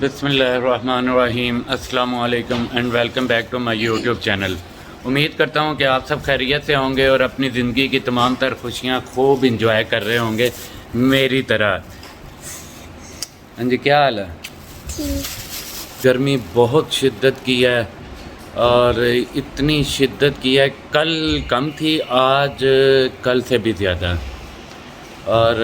बिस्मिल्लाहिर्रहमानिर्रहीम अस्सलामु अलैकुम and welcome back to my YouTube channel. उम्मीद करता हूँ कि आप सब खैरियत से होंगे और अपनी ज़िंदगी की तमाम तर खुशियाँ खूब इंजॉय कर रहे होंगे मेरी तरह। हाँ जी, क्या हाल है? गर्मी बहुत शिद्दत की है और इतनी शिद्दत की है, कल कम थी, आज कल से भी ज़्यादा। और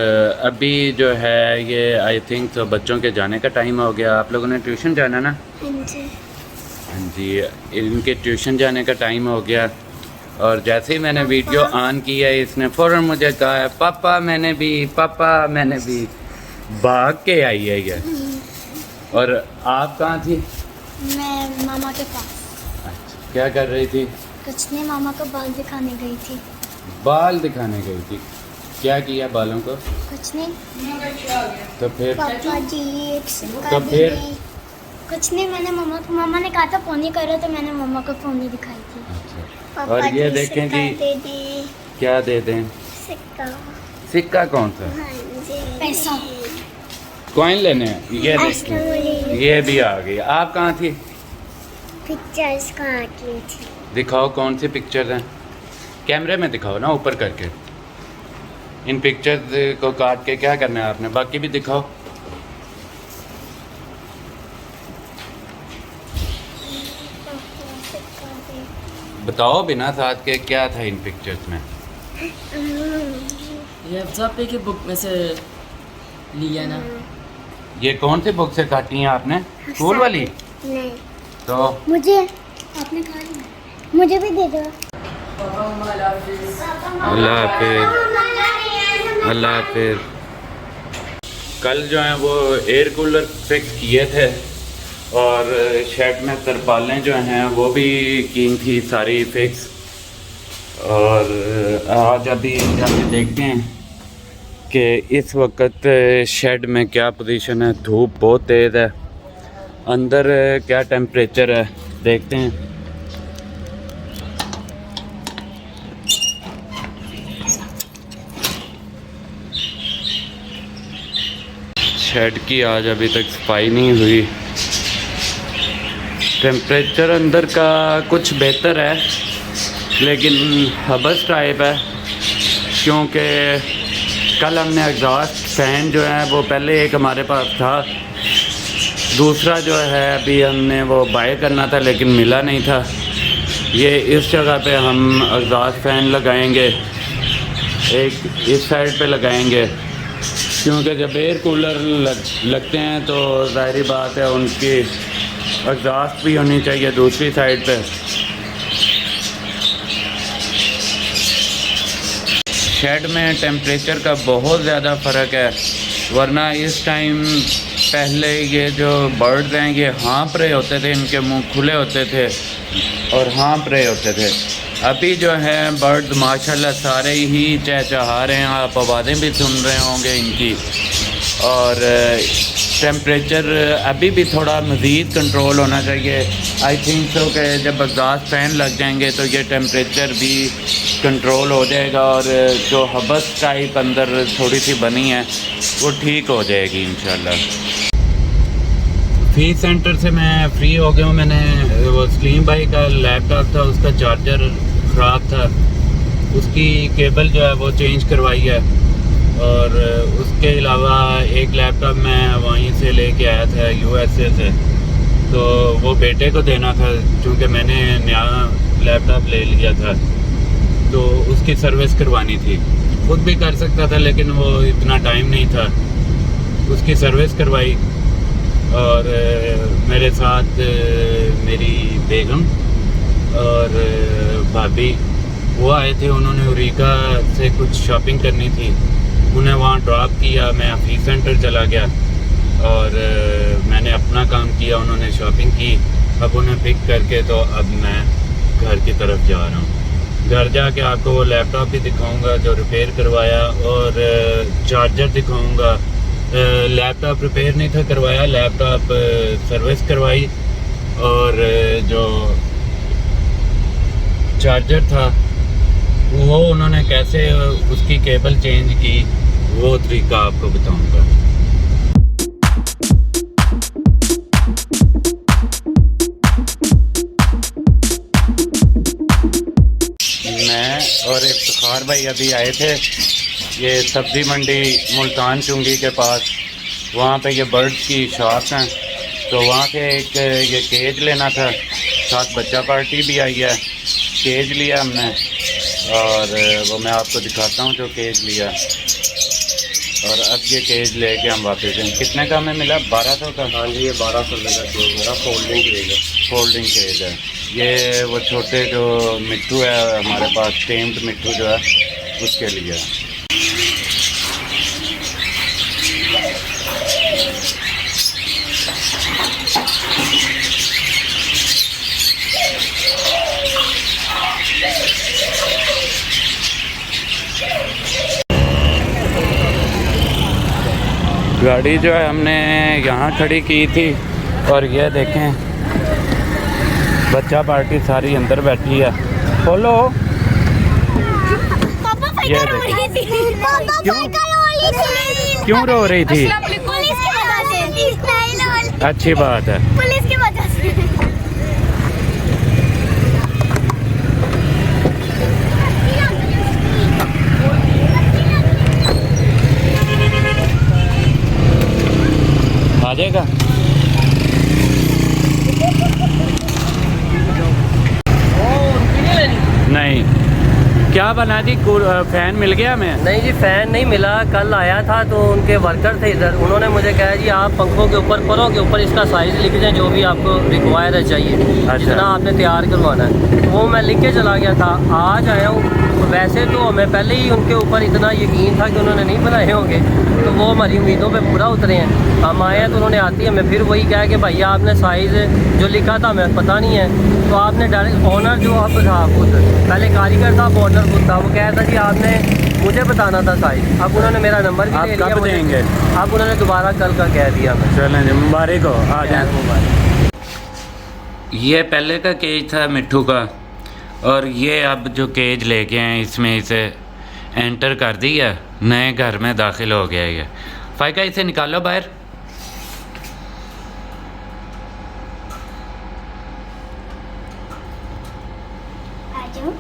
अभी जो है ये आई थिंक तो बच्चों के जाने का टाइम हो गया। आप लोगों ने ट्यूशन जाना ना? हाँ जी, इनके ट्यूशन जाने का टाइम हो गया। और जैसे ही मैंने वीडियो ऑन की है इसने फ़ौरन मुझे कहा है पापा मैंने भी भाग के आई है ये। और आप कहाँ थी? मैं मामा के पास। अच्छा, क्या कर रही थी? कुछ नहीं, मामा को बाल दिखाने गई थी। बाल दिखाने गई थी? क्या किया बालों को? कुछ नहीं। तो फिर पापा जी एक सिक्का तो फिर दे। कुछ नहीं, मैंने मामा ने कहा था फोन ही करो तो मैंने मामा को फोन ही दिखाई थी। अच्छा, पापा और ये जी देखें सिक्का जी, दे दे। क्या दे दें? सिक्का। सिक्का कौन सा? हाँ जी। पैसा। कॉइन लेने हैं? ये देखें, ये भी आ गई। आप कहाँ थी? पिक्चर्स कहाँ की थी? दिखाओ कौन सी पिक्चर हैं, कैमरे में दिखाओ ना, ऊपर करके। इन पिक्चर्स को काट के क्या करना है आपने, बाकी भी दिखाओ। बताओ बिना साथ के क्या था इन पिक्चर्स में। ये अफ़ज़ा की बुक में से लिया ना। ये कौन सी बुक से काटी हैं आपने? स्कूल वाली? नहीं, तो मुझे आपने कहा नहीं, मुझे भी दे दो। अल्लाह हाफिज़, अल्लाह हाफिज़। कल जो है वो एयर कूलर फिक्स किए थे और शेड में तरपालें जो हैं वो भी की थी सारी फिक्स। और आज अभी जाके देखते हैं कि इस वक्त शेड में क्या पोजीशन है। धूप बहुत तेज़ है, अंदर क्या टेम्परेचर है देखते हैं। शेड की आज अभी तक सफाई नहीं हुई। टेम्परेचर अंदर का कुछ बेहतर है लेकिन हबस टाइप है, क्योंकि कल हमने एग्जॉस्ट फैन जो है वो पहले एक हमारे पास था, दूसरा जो है अभी हमने वो बाय करना था लेकिन मिला नहीं था। ये इस जगह पे हम एग्जॉस्ट फैन लगाएंगे, एक इस साइड पे लगाएंगे, क्योंकि जब एयर कूलर लगते हैं तो ज़ाहिरी बात है उनकी एग्जॉस्ट भी होनी चाहिए दूसरी साइड पे। शेड में टेम्परेचर का बहुत ज़्यादा फ़र्क है, वरना इस टाइम पहले ये जो बर्ड्स हैं ये हाँफ रहे होते थे, इनके मुंह खुले होते थे और हाँफ रहे होते थे। अभी जो है बर्ड्स माशाल्लाह सारे ही चहचहा रहे हैं, आप आवाज़ें भी सुन रहे होंगे इनकी। और टेम्परेचर अभी भी थोड़ा मज़ीद कंट्रोल होना चाहिए। आई थिंक सो कि जब एग्जॉस्ट फैन लग जाएंगे तो ये टेम्परेचर भी कंट्रोल हो जाएगा और जो हबस टाइप अंदर थोड़ी सी बनी है वो ठीक हो जाएगी इंशाल्लाह। फीस सेंटर से मैं फ्री हो गया हूँ। मैंने वो सलीम भाई का लैपटॉप था, उसका चार्जर ख़राब था, उसकी केबल जो है वो चेंज करवाई है। और उसके अलावा एक लैपटॉप मैं वहीं से लेके आया था USA से, तो वो बेटे को देना था क्योंकि मैंने नया लैपटॉप ले लिया था, तो उसकी सर्विस करवानी थी। खुद भी कर सकता था लेकिन वो इतना टाइम नहीं था। उसकी सर्विस करवाई और मेरे साथ मेरी बेगम और भाभी वो आए थे। उन्होंने उरीका से कुछ शॉपिंग करनी थी, उन्हें वहाँ ड्रॉप किया, मैं ऑफिस सेंटर चला गया और मैंने अपना काम किया, उन्होंने शॉपिंग की। अब उन्हें पिक करके तो अब मैं घर की तरफ जा रहा हूँ। घर जाके आपको वो लैपटॉप भी दिखाऊंगा जो रिपेयर करवाया और चार्जर दिखाऊंगा। लैपटॉप रिपेयर नहीं था करवाया, लैपटॉप सर्विस करवाई और जो चार्जर था वो उन्होंने कैसे उसकी केबल चेंज की वो तरीका आपको बताऊंगा। ज़फ़र भाई अभी आए थे, ये सब्ज़ी मंडी मुल्तान चुंगी के पास, वहाँ पे ये बर्ड्स की शॉप हैं, तो वहाँ से एक ये केज लेना था, साथ बच्चा पार्टी भी आई है। केज लिया हमने और वो मैं आपको दिखाता हूँ जो केज लिया। और अब ये केज लेके हम वापस हैं। कितने का हमें मिला? 1200 का। हाँ जी, ये 1200 का केज मेरा फोल्डिंग केज है। फोल्डिंग केज है। ये वो छोटे जो मिट्टू है हमारे पास, टेम्ड मिट्टू जो है उसके लिए है। गाड़ी जो है हमने यहाँ खड़ी की थी और ये देखें बच्चा पार्टी सारी अंदर बैठी है। खोलो। ये देखें क्यों रो रही थी? पुलिस की वजह से। अच्छी बात है। पुलिस की वजह से। आ जाएगा। नहीं, क्या बना दी? फैन मिल गया हमें? नहीं जी, फ़ैन नहीं मिला। कल आया था तो उनके वर्कर थे इधर, उन्होंने मुझे कहा जी आप पंखों के ऊपर, परों के ऊपर इसका साइज़ लिख दें जो भी आपको रिक्वायर है चाहिए, जितना आपने तैयार करवाना है। वो मैं लिख के चला गया था, आज आया हूँ। तो वैसे तो हमें पहले ही उनके ऊपर इतना यकीन था कि उन्होंने नहीं बनाए होंगे, तो वो हमारी उम्मीदों पर पूरा उतरे हैं। हम आए हैं तो उन्होंने आती है हमें फिर वही कहा कि भैया आपने साइज़ जो लिखा था हमें पता नहीं है। तो आपने डायरेक्ट ऑनर जो अब था खुद, पहले कारीगर था, ऑनर खुद था, वो कह रहा था जी आपने मुझे बताना था साइज़। अब उन्होंने मेरा नंबर भी ले लिया। कब देंगे? अब उन्होंने दोबारा कल का कह दिया हमें। चलें जी, मुबारक हो। आ जाए। मुबारक। ये पहले का केज था मिट्ठू का, और ये अब जो केज लेके आए इसमें इसे एंटर कर दिया, नए घर में दाखिल हो गया। ये फायका इसे निकालो बाहर। आ जाओ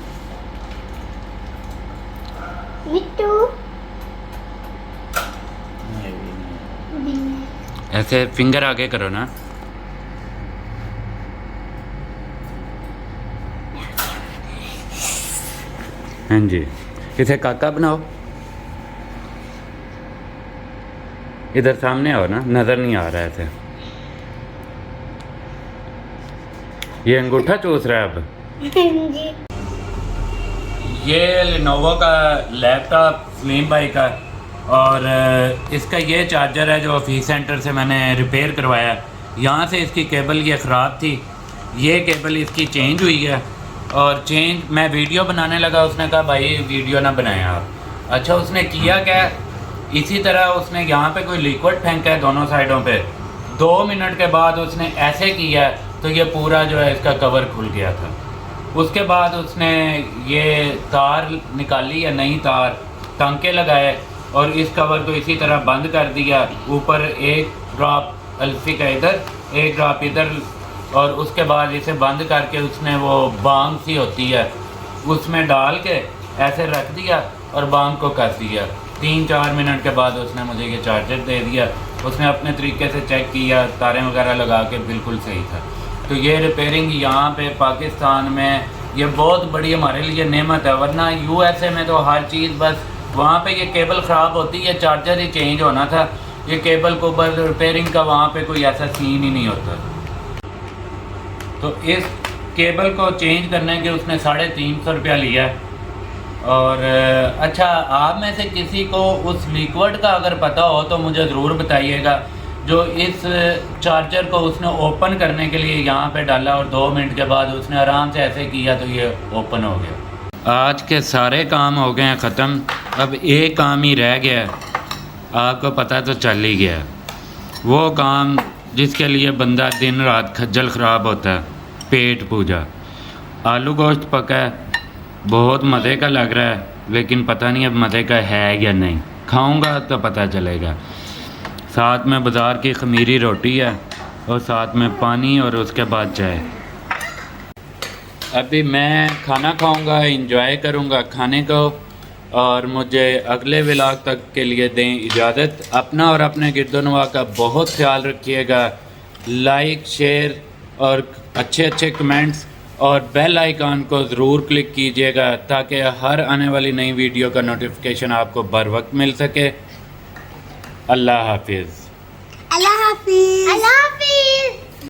मिट्टू। ऐसे फिंगर आगे करो ना। हाँ जी, इसे काका बनाओ। इधर सामने आओ ना, नज़र नहीं आ रहा है ऐसे। ये अंगूठा चूस रहा है अब। जी। ये लेनोवो का लैपटॉप सलीम भाई का, और इसका ये चार्जर है जो ऑफिस सेंटर से मैंने रिपेयर करवाया। यहाँ से इसकी केबल ये ख़राब थी, ये केबल इसकी चेंज हुई है। और चेंज मैं वीडियो बनाने लगा, उसने कहा भाई वीडियो ना बनाएं आप। अच्छा, उसने किया क्या, इसी तरह उसने यहाँ पे कोई लिक्विड फेंका है दोनों साइडों पे। 2 मिनट के बाद उसने ऐसे किया तो ये पूरा जो है इसका कवर खुल गया था। उसके बाद उसने ये तार निकाली है, नई तार, टांके लगाए और इस कवर को इसी तरह बंद कर दिया। ऊपर एक ड्रॉप अल्फी का इधर, एक ड्रॉप इधर, और उसके बाद इसे बंद करके उसने वो बांग सी होती है उसमें डाल के ऐसे रख दिया और बांग को कस दिया। 3-4 मिनट के बाद उसने मुझे ये चार्जर दे दिया। उसने अपने तरीके से चेक किया, तारें वगैरह लगा के, बिल्कुल सही था। तो ये रिपेयरिंग यहाँ पे पाकिस्तान में ये बहुत बड़ी हमारे लिए नेमत है, वरना USA में तो हर चीज़ बस वहाँ पे ये केबल ख़राब होती है, चार्जर ही चेंज होना था। ये केबल को बस रिपेयरिंग का वहाँ पे कोई ऐसा सीन ही नहीं होता। तो इस केबल को चेंज करने के उसने 350 रुपया लिया। और अच्छा, आप में से किसी को उस लिक्विड का अगर पता हो तो मुझे ज़रूर बताइएगा, जो इस चार्जर को उसने ओपन करने के लिए यहाँ पे डाला और 2 मिनट के बाद उसने आराम से ऐसे किया तो ये ओपन हो गया। आज के सारे काम हो गए हैं ख़त्म, अब एक काम ही रह गया है। आपको पता तो चल ही गया, वो काम जिसके लिए बंदा दिन रात खज्जल ख़राब होता है, पेट पूजा। आलू गोश्त पका है, बहुत मज़े का लग रहा है, लेकिन पता नहीं अब मज़े का है या नहीं। खाऊंगा तो पता चलेगा। साथ में बाज़ार की खमीरी रोटी है और साथ में पानी और उसके बाद चाय। अभी मैं खाना खाऊंगा, एंजॉय करूंगा खाने को, और मुझे अगले व्लॉग तक के लिए दें इजाज़त। अपना और अपने गिरदोनवा का बहुत ख्याल रखिएगा। लाइक, शेयर और अच्छे अच्छे कमेंट्स और बेल आइकन को ज़रूर क्लिक कीजिएगा ताकि हर आने वाली नई वीडियो का नोटिफिकेशन आपको बर वक्त मिल सके। अल्लाह हाफिज़। अल्लाह हाफिज़। अल्लाह हाफिज़।